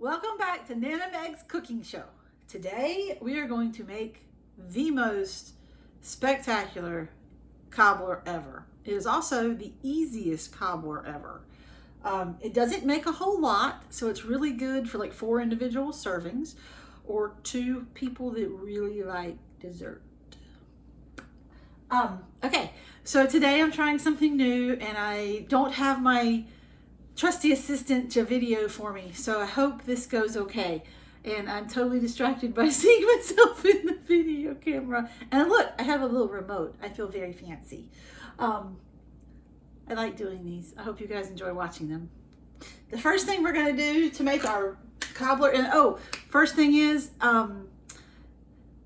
Welcome back to Nana Meg's Cooking Show. Today we are going to make the most spectacular cobbler ever. It is also the easiest cobbler ever. It doesn't make a whole lot, so it's really good for like 4 individual servings or 2 people that really like dessert. Okay, so today I'm trying something new and I don't have my trusty assistant to video for me, so I hope this goes okay. And I'm totally distracted by seeing myself in the video camera. And look, I have a little remote. I feel very fancy. I like doing these. I hope you guys enjoy watching them. The first thing we're going to do to make our cobbler, and first thing is,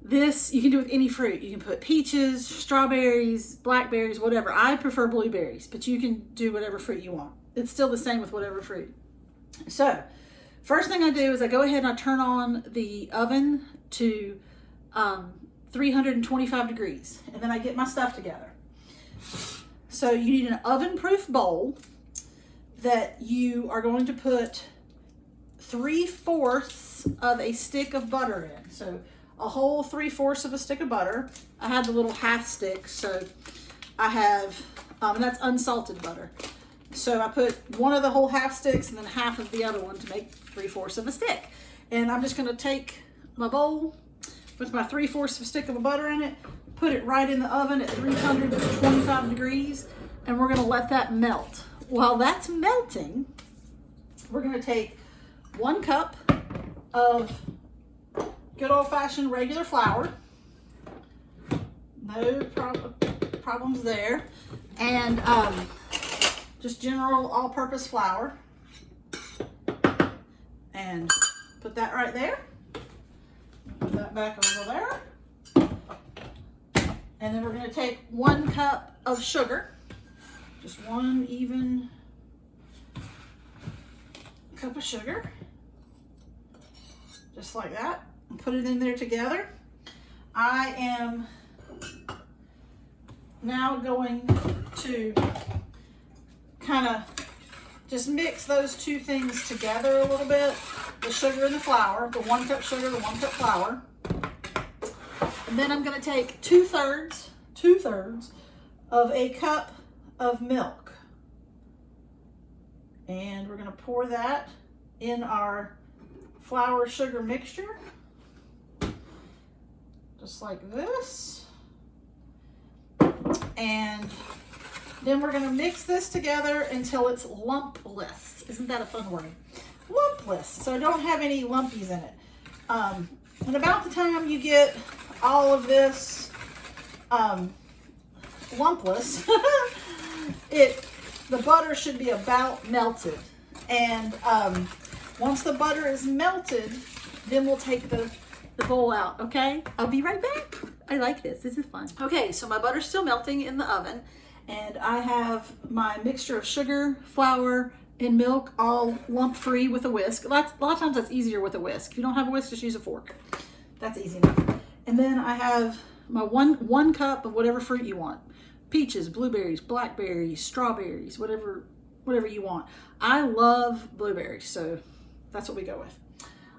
this you can do with any fruit. You can put peaches, strawberries, blackberries, whatever. I prefer blueberries, but you can do whatever fruit you want. It's still the same with whatever fruit. So, first thing I do is I go ahead and I turn on the oven to 325 degrees, and then I get my stuff together. So you need an oven-proof bowl that you are going to put 3/4 of a stick of butter in. So a whole 3/4 of a stick of butter. I have the little half stick, so I have, and that's unsalted butter. So I put one of the whole half sticks and then half of the other one to make 3/4 of a stick. And I'm just going to take my bowl with my 3/4 of a stick of butter in it, put it right in the oven at 325 degrees, and we're going to let that melt. While that's melting, we're going to take 1 cup of good old-fashioned regular flour. No problems there. And just general all-purpose flour, and put that right there. Put that back over there. And then we're going to take 1 cup of sugar, just 1 even cup of sugar, just like that, and put it in there together. I am now going to kind of just mix those 2 things together a little bit, the sugar and the flour, the 1 cup sugar, the 1 cup flour. And then I'm going to take 2/3 of a cup of milk. And we're going to pour that in our flour sugar mixture, just like this. And then we're going to mix this together until it's lumpless. Isn't that a fun word? Lumpless. So I don't have any lumpies in it. And about the time you get all of this lumpless, the butter should be about melted. And once the butter is melted, then we'll take the bowl out, okay? I'll be right back. I like this. This is fun. Okay, so my butter's still melting in the oven. And I have my mixture of sugar, flour, and milk all lump-free with a whisk. A lot of times that's easier with a whisk. If you don't have a whisk, just use a fork. That's easy enough. And then I have my one cup of whatever fruit you want. Peaches, blueberries, blackberries, strawberries, whatever you want. I love blueberries, so that's what we go with.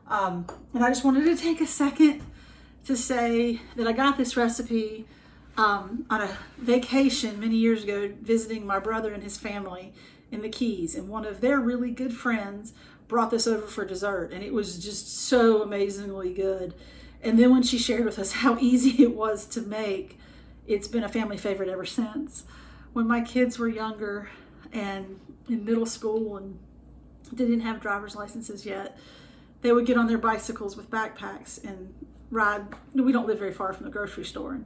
And I just wanted to take a second to say that I got this recipe on a vacation many years ago, visiting my brother and his family in the Keys, and one of their really good friends brought this over for dessert, and it was just so amazingly good. And then when she shared with us how easy it was to make, it's been a family favorite ever since. When my kids were younger and in middle school and didn't have driver's licenses yet, they would get on their bicycles with backpacks and ride. We don't live very far from the grocery store, and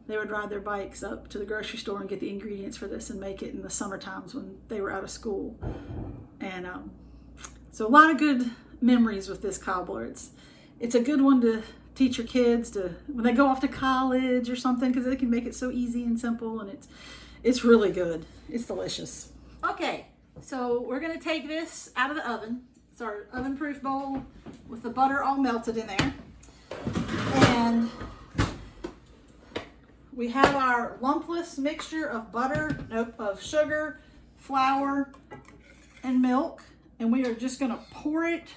they would ride their bikes up to the grocery store and get the ingredients for this and make it in the summer times when they were out of school. And so a lot of good memories with this cobbler. It's a good one to teach your kids to when they go off to college or something, because they can make it so easy and simple, and it's really good. It's delicious. Okay, so we're going to take this out of the oven. It's our oven-proof bowl with the butter all melted in there. And we have our lumpless mixture of sugar, flour, and milk. And we are just going to pour it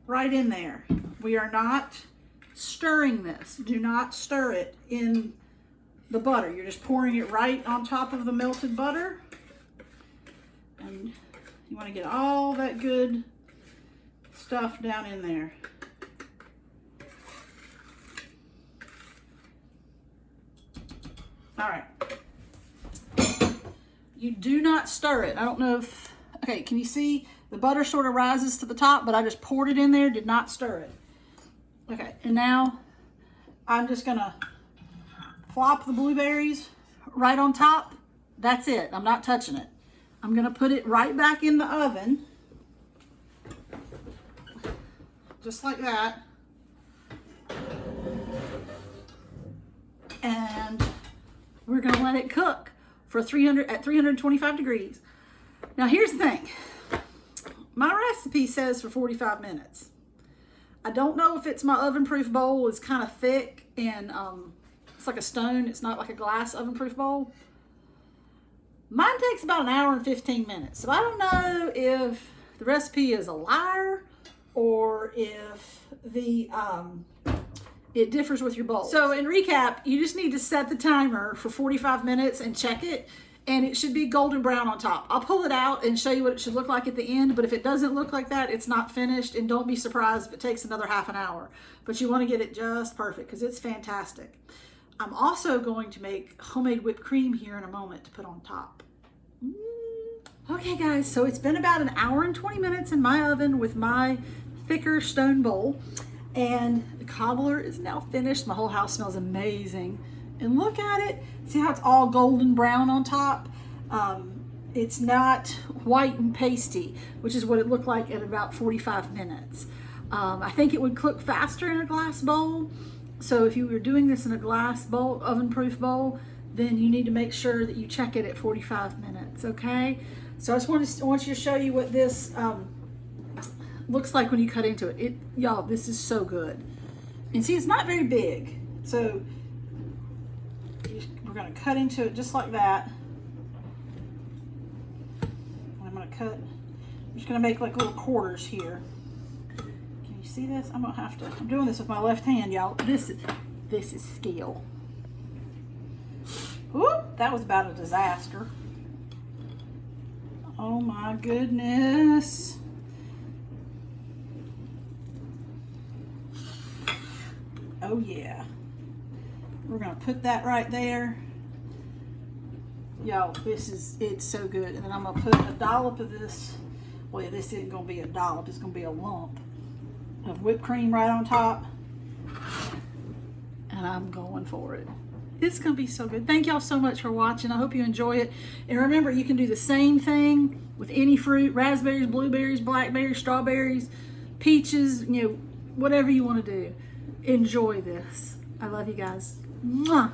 right in there. We are not stirring this. Do not stir it in the butter. You're just pouring it right on top of the melted butter. And you want to get all that good stuff down in there. All right. You do not stir it. I don't know if, okay, can you see the butter sort of rises to the top, but I just poured it in there, did not stir it. Okay, and now I'm just gonna plop the blueberries right on top. That's it, I'm not touching it. I'm gonna put it right back in the oven, just like that. And we're gonna let it cook for at 325 degrees. Now here's the thing. My recipe says for 45 minutes. I don't know if it's my oven-proof bowl is kind of thick and it's like a stone. It's not like a glass oven-proof bowl. Mine takes about an hour and 15 minutes. So I don't know if the recipe is a liar or if the it differs with your bowl. So in recap, you just need to set the timer for 45 minutes and check it, and it should be golden brown on top. I'll pull it out and show you what it should look like at the end, but if it doesn't look like that, it's not finished, and don't be surprised if it takes another half an hour. But you want to get it just perfect because it's fantastic. I'm also going to make homemade whipped cream here in a moment to put on top. Okay guys, so it's been about an hour and 20 minutes in my oven with my thicker stone bowl. And the cobbler is now finished. My whole house smells amazing. And look at it. See how it's all golden brown on top? It's not white and pasty, which is what it looked like at about 45 minutes. I think it would cook faster in a glass bowl. So if you were doing this in a glass bowl, oven-proof bowl, then you need to make sure that you check it at 45 minutes, okay? So I just want you to show you what this looks like when you cut into it. Y'all, this is so good. And see, it's not very big. So we're gonna cut into it just like that. I'm just gonna make like little quarters here. Can you see this? I'm doing this with my left hand, y'all. This is skill. Whoop, that was about a disaster. Oh my goodness. Oh yeah. We're gonna put that right there. Y'all, it's so good. And then I'm gonna put a dollop of this. Well, this isn't gonna be a dollop, it's gonna be a lump of whipped cream right on top. And I'm going for it. It's gonna be so good. Thank y'all so much for watching. I hope you enjoy it. And remember, you can do the same thing with any fruit: raspberries, blueberries, blackberries, strawberries, peaches, whatever you want to do. Enjoy this. I love you guys. Mwah.